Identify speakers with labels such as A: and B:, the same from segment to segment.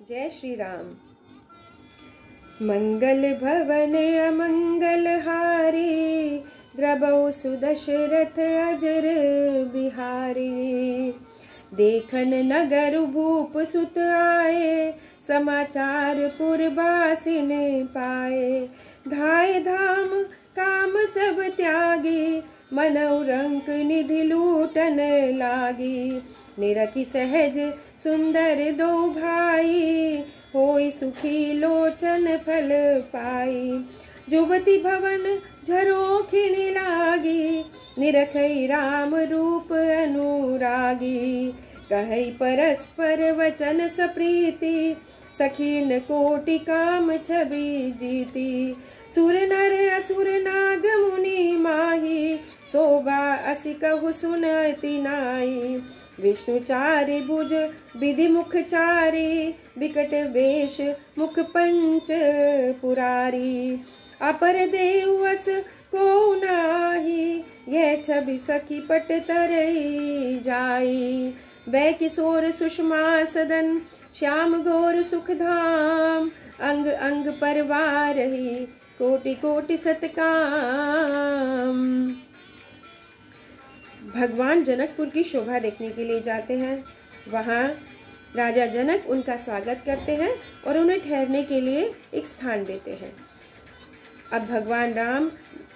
A: जय श्री राम। मंगल भवन अमंगल हारी, द्रबौ सुदशरथ अजर बिहारी। देखन नगर भूप सुत आए, समाचार पुरबासिन पाए। धाय धाम काम सब त्यागी, मनौ रंक निधि लूटन लागी। निरखि सहज सुंदर दो भाई, होई सुखी लोचन फल पाई। जुबती भवन झरोखिनि लागी, निरखई राम रूप अनुरागी। कहई परस्पर वचन सप्रीति, सखीन कोटि काम छवि जीती। सुर नर असुर नाग मुनि माही, शोभा असि कहु सुनति नाई। विष्णु चारि भुज विधि मुख चारि, बिकट वेश मुख पंच पुरारी। अपर देव अस को नाही, यह छवि सखी पट तरई जाई। बै किशोर सुषमा सदन, श्याम गौर सुख धाम। अंग अंग परवार ही, कोटि कोटि सतकाम। भगवान जनकपुर की शोभा देखने के लिए जाते हैं। वहाँ राजा जनक उनका स्वागत करते हैं और उन्हें ठहरने के लिए एक स्थान देते हैं। अब भगवान राम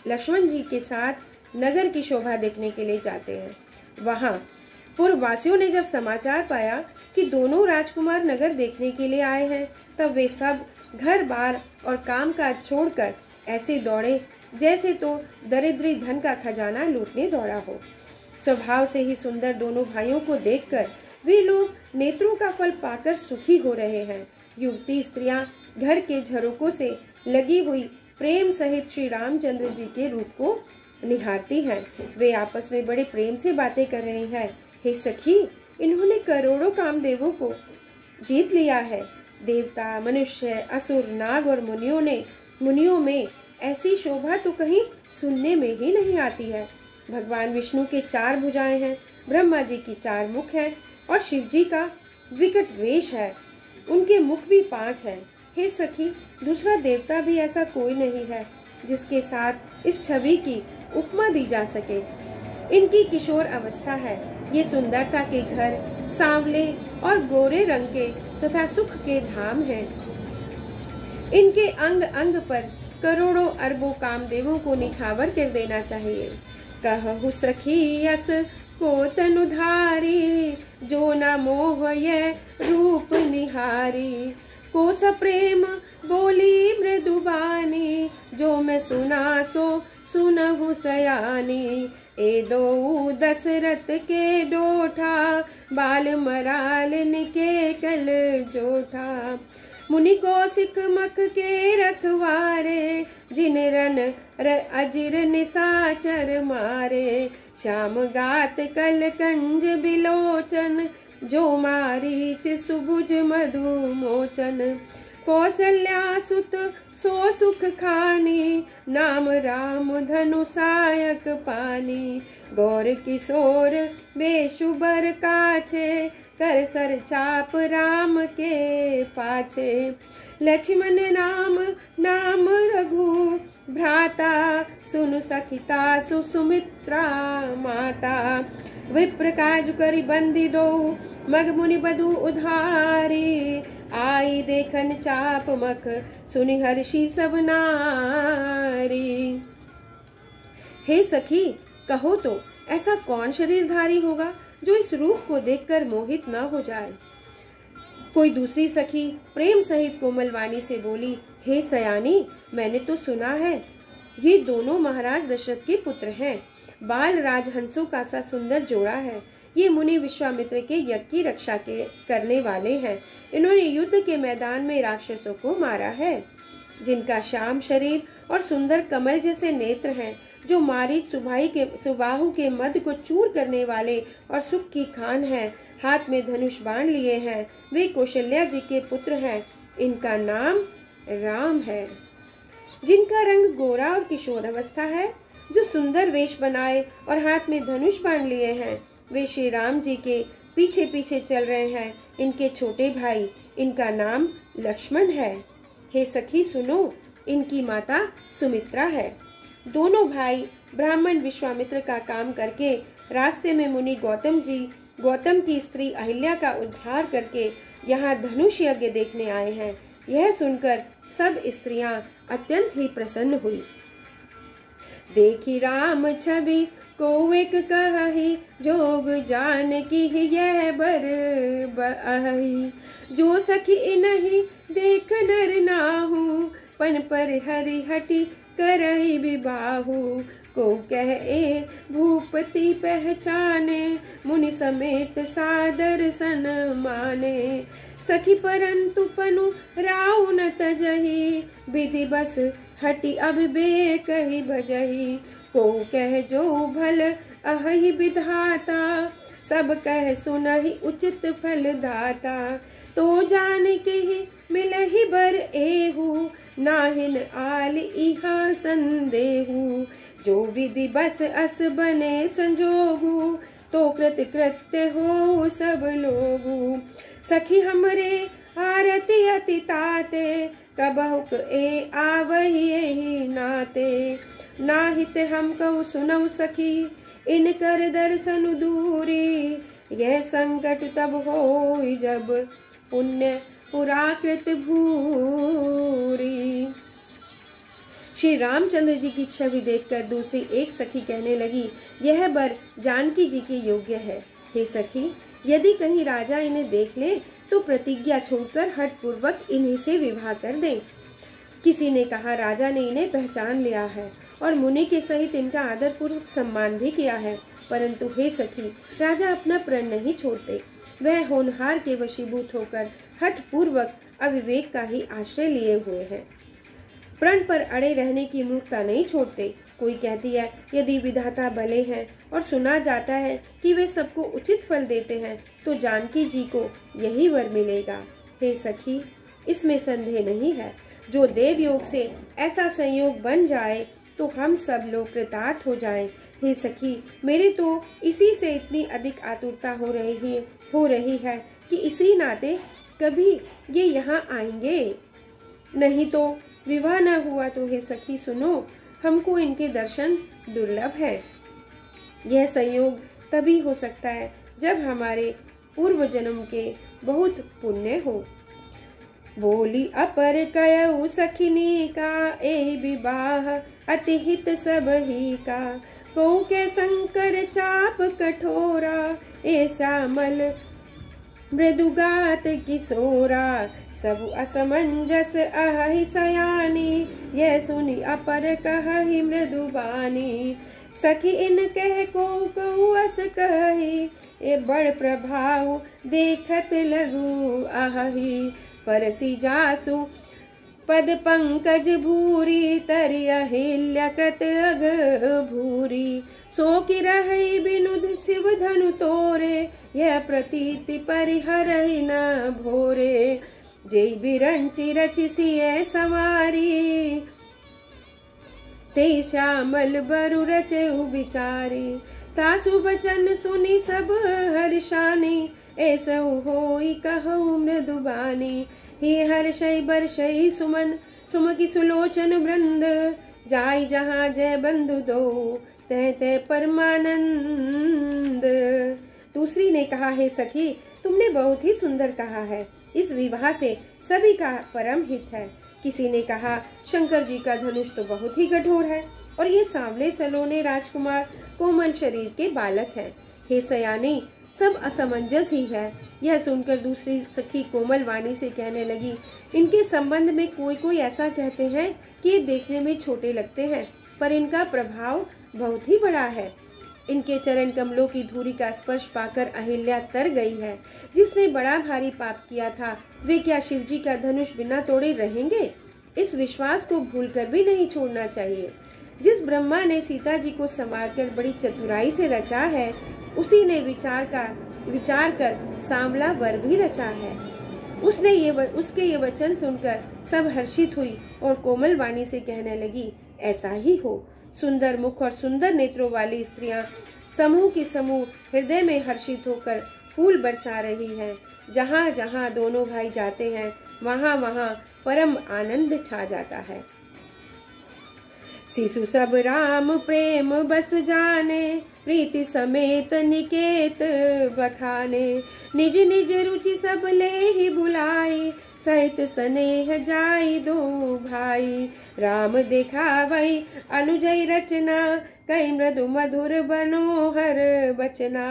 A: लक्ष्मण जी के साथ नगर की शोभा देखने के लिए जाते हैं। वहाँ पूर्ववासियों ने जब समाचार पाया कि दोनों राजकुमार नगर देखने के लिए आए हैं, तब वे सब घर बार और काम काज छोड़कर ऐसे दौड़े जैसे तो दरिद्री धन का खजाना लूटने दौड़ा हो। स्वभाव से ही सुंदर दोनों भाइयों को देखकर वे लोग नेत्रों का फल पाकर सुखी हो रहे हैं। युवती स्त्रियां घर के झरोकों से लगी हुई प्रेम सहित श्री रामचंद्र जी के रूप को निहारती हैं। वे आपस में बड़े प्रेम से बातें कर रही हैं। हे सखी, इन्होंने करोड़ों कामदेवों को जीत लिया है। देवता, मनुष्य, असुर, नाग और मुनियों में ऐसी शोभा तो कहीं सुनने में ही नहीं आती है। भगवान विष्णु के 4 भुजाएं हैं, ब्रह्मा जी की 4 मुख हैं और शिव जी का विकट वेश है। उनके मुख भी 5 हैं। हे सखी, दूसरा देवता भी ऐसा कोई नहीं है जिसके साथ इस छवि की उपमा दी जा सके। इनकी किशोर अवस्था है। ये सुंदरता के घर सांवले और गोरे रंग के तथा सुख के धाम हैं। इनके अंग अंग पर करोड़ों अरबों कामदेवों को निछावर कर देना चाहिए। कहु सखी यस को तनुधारी, जो न मोह ये रूप निहारी। को सप्रेम बोली मृदुबानी, जो मैं सुना सो सुनहु सयानी। ए दो दशरथ के डोठा, बाल मराल निके कल जोठा। मुनि कौशिक मख के रखवारे, जिन रन अजिर निशाचर मारे। श्याम गात कल कंज बिलोचन, जो मारीच सुभुज मधुमोचन। कौशल्या सुत सो सुख खानी, नाम राम धनु सायक पानी। गौर किशोर बेशुबर काछे, कर सर चाप राम के पाछे। लक्ष्मण नाम रघु भ्राता, सुनु सखिता सुमित्रा माता। विप्र काज करि बंदी दो, मग मुनि बधु उधारी। आई देखन चाप मख, सुनि हर्षि सब नारी। हे सखी, कहो तो ऐसा कौन शरीरधारी होगा जो इस रूप को देखकर मोहित न हो जाए। कोई दूसरी सखी प्रेम सहित कोमल वाणी से बोली, हे सयानी, मैंने तो सुना है ये दोनों महाराज दशरथ के पुत्र हैं। बाल राजहंसों का सा सुंदर जोड़ा है। ये मुनि विश्वामित्र के यज्ञ की रक्षा करने वाले हैं। इन्होंने युद्ध के मैदान में राक्षसों को मारा है। जिनका श्याम शरीर और सुंदर कमल जैसे नेत्र हैं, जो मारीच सुबाहु के मद को चूर करने वाले और सुख की खान है। हाथ में धनुष बाण लिए हैं। वे कौशल्या जी के पुत्र हैं। इनका नाम राम है। जिनका रंग गोरा और किशोर अवस्था है, जो सुंदर वेश बनाए और हाथ में धनुष बाण लिए हैं, वे श्री राम जी के पीछे पीछे चल रहे हैं। इनके छोटे भाई इनका नाम लक्ष्मण है। हे सखी सुनो, इनकी माता सुमित्रा है। दोनों भाई ब्राह्मण विश्वामित्र का काम करके रास्ते में मुनि गौतम की स्त्री अहिल्या का उद्धार करके यहाँ धनुष यज्ञ देखने आए हैं। यह सुनकर सब स्त्रियां अत्यंत ही प्रसन्न हुई। देखी राम छवि को एक कही, जोग जान की यह बर बही। जो सखी नहीं देख नर नाहू, पन पर हरि हटि करहि विबाहु। को कह ए भूपति पहचाने, मुनि समेत सादर सन माने। सखी परंतु पनु राउ न तजही, विधि बस हटि अब बे कही भजही। को कह जो भल अहि विधाता, सब कह सुनहि उचित फल दाता। तो जान के ही मिलहि बर एहू, नाहिन आल इहा संदेहू। जो विधि बस अस बने संजोगू, तो कृत्य हो सब लोगू। सखी हमरे आरती अति ताते, कबहुक ए आवहि एहि नाते। नाहित हम कहु सुनौ सखी, इन कर दर्शन दूरी। यह संकट तब होई जब पुण्य पुराकृत भूरी। श्री रामचंद्र जी की छवि देखकर दूसरी एक सखी कहने लगी, यह वर जानकी जी के योग्य है। हे सखी, यदि कहीं राजा इन्हें देख ले तो प्रतिज्ञा छोड़कर हठ पूर्वक इन्हीं से विवाह कर दे। किसी ने कहा, राजा ने इन्हें पहचान लिया है और मुनि के सहित इनका आदर पूर्वक सम्मान भी किया है। परंतु हे सखी, राजा अपना प्रण नहीं छोड़ते। वह होनहार के वशीभूत होकर हठ पूर्वक अविवेक का ही आश्रय लिए हुए हैं। प्रण पर अड़े रहने की मूर्खता नहीं छोड़ते। कोई कहती है, यदि विधाता भले हैं और सुना जाता है कि वे सबको उचित फल देते हैं, तो जानकी जी को यही वर मिलेगा। हे सखी, इसमें संदेह नहीं है। जो देव योग से ऐसा संयोग बन जाए तो हम सब लोग कृतार्थ हो जाएं। हे सखी, मेरे तो इसी से इतनी अधिक आतुरता हो रही है कि इसी नाते कभी ये यहाँ आएंगे। नहीं तो विवाह न हुआ तो हे सखी सुनो, हमको इनके दर्शन दुर्लभ है। यह संयोग तभी हो सकता है जब हमारे पूर्व जन्म के बहुत पुण्य हो। बोली अपर कयऊ सखिनी का, ए विवाह अति हित सब ही का। को के शंकर चाप कठोरा, ए श्यामल मृदुगात किशोरा। सब असमंजस अहि सयानी, यह सुनी अपर कहहि मृदुबानी। सखी इन कह को कहु अस कही, ए बड़ प्रभाव देखत लगू आही। परसी जासु पद पंकज भूरी, तरि अहिल्या कृत अग भूरी। सो कि रहि बिनुद शिव धनु तोरे, यह प्रतीति परिहरहि न भोरे। जय बिरंचि रचिसिए सवारी, ते श्यामल बरु रचेउ विचारी। तासु बचन सुनी सब हर्षानी, ऐसौ होई कहु मृदुबानी। हे हर्षै बरषै सुमन, सुमकी सुलोचन वृंद। जाई जहाँ जय बंधु दो, तह तह परमानंद। दूसरी ने कहा, हे सखी, तुमने बहुत ही सुंदर कहा है। इस विवाह से सभी का परम हित है। किसी ने कहा, शंकर जी का धनुष तो बहुत ही कठोर है और ये सांवले सलोने राजकुमार कोमल शरीर के बालक हैं। हे सयानी, सब असमंजस ही है। यह सुनकर दूसरी सखी कोमल वाणी से कहने लगी, इनके संबंध में कोई ऐसा कहते हैं कि ये देखने में छोटे लगते हैं, पर इनका प्रभाव बहुत ही बड़ा है। इनके चरण कमलों की धूरी का स्पर्श पाकर अहिल्या तर गई है। जिसने बड़ा भारी पाप किया था, वे क्या शिवजी का धनुष बिना तोड़े रहेंगे? इस विश्वास को भूलकर भी नहीं छोड़ना चाहिए। जिस ब्रह्मा ने सीता जी को संवारकर बड़ी चतुराई से रचा है, उसी ने विचार कर सांवला वर भी रचा है। उसके ये वचन सुनकर सब हर्षित हुई और कोमल वाणी से कहने लगी, ऐसा ही हो। सुंदर मुख और सुंदर नेत्रों वाली स्त्रियां समूह की समूह हृदय में हर्षित होकर फूल बरसा रही है। जहाँ जहाँ दोनों भाई जाते हैं वहाँ वहाँ परम आनंद छा जाता है। शिशु सब राम प्रेम बस जाने, प्रीति समेत निकेत बखाने। निज निज रुचि सब ले ही बुलाई, सहित स्नेह जाई दो भाई। राम देखावई अनुजय रचना, कई मृदु मधुर बनोहर बचना।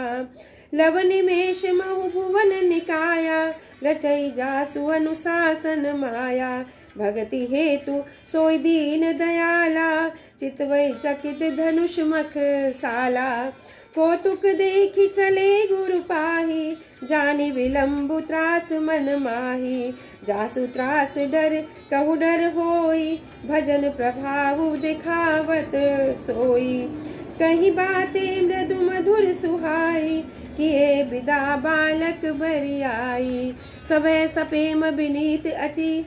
A: लव निमेष महु भुवन निकाया, रचई जासु अनुशासन माया। भगति हेतु सोई दीन दयाला, चितवई चकित धनुष मख साला। कौतुक देखी चले गुरु पाही, जानी विलंबु त्रास मन माही। जासु त्रास डर कहु डर होई, भजन प्रभाव दिखावत सोई। कहीं बातें मृदु मधुर सुहाई, किए विदा बालक बरियाई। सभय सपेम विनीत अची,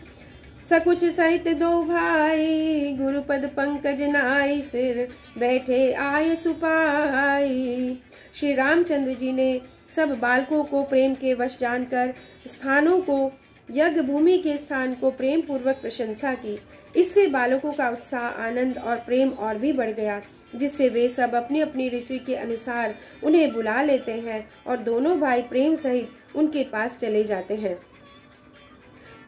A: सकुच सहित दो भाई। गुरुपद पंकज नाई, सिर बैठे आय सुपाई। श्री रामचंद्र जी ने सब बालकों को प्रेम के वश जानकर स्थानों को, यज्ञ भूमि के स्थान को प्रेम पूर्वक प्रशंसा की। इससे बालकों का उत्साह, आनंद और प्रेम और भी बढ़ गया, जिससे वे सब अपनी अपनी रुचि के अनुसार उन्हें बुला लेते हैं और दोनों भाई प्रेम सहित उनके पास चले जाते हैं।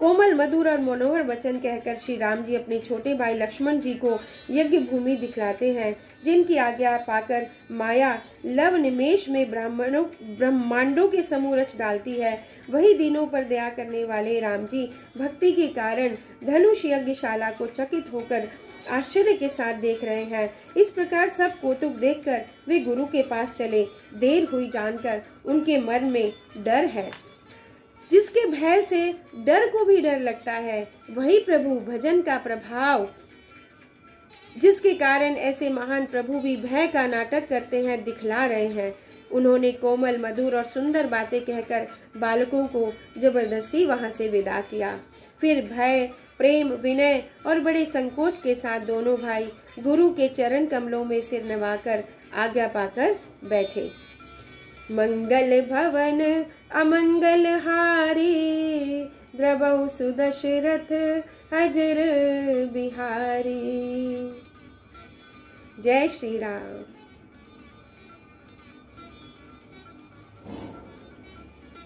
A: कोमल मधुर और मनोहर वचन कहकर श्री राम जी अपने छोटे भाई लक्ष्मण जी को यज्ञ भूमि दिखलाते हैं, जिनकी आज्ञा पाकर माया लव निमेष में ब्रह्मांडों के समूह रच डालती है। वही दिनों पर दया करने वाले राम जी भक्ति के कारण धनुष यज्ञशाला को चकित होकर आश्चर्य के साथ देख रहे हैं। इस प्रकार सब कौतुक देखकर वे गुरु के पास चले। देर हुई जानकर उनके मन में डर है। जिसके भय से डर को भी डर लगता है, वही प्रभु भजन का प्रभाव, जिसके कारण ऐसे महान प्रभु भी भय का नाटक करते हैं, दिखला रहे हैं। उन्होंने कोमल मधुर और सुंदर बातें कहकर बालकों को जबरदस्ती वहां से विदा किया। फिर भय, प्रेम, विनय और बड़े संकोच के साथ दोनों भाई गुरु के चरण कमलों में सिर नवाकर आज्ञा पाकर बैठे। मंगल भवन अमंगल हारी, द्रवहु सुदशरथ अजर बिहारी। जय श्री राम।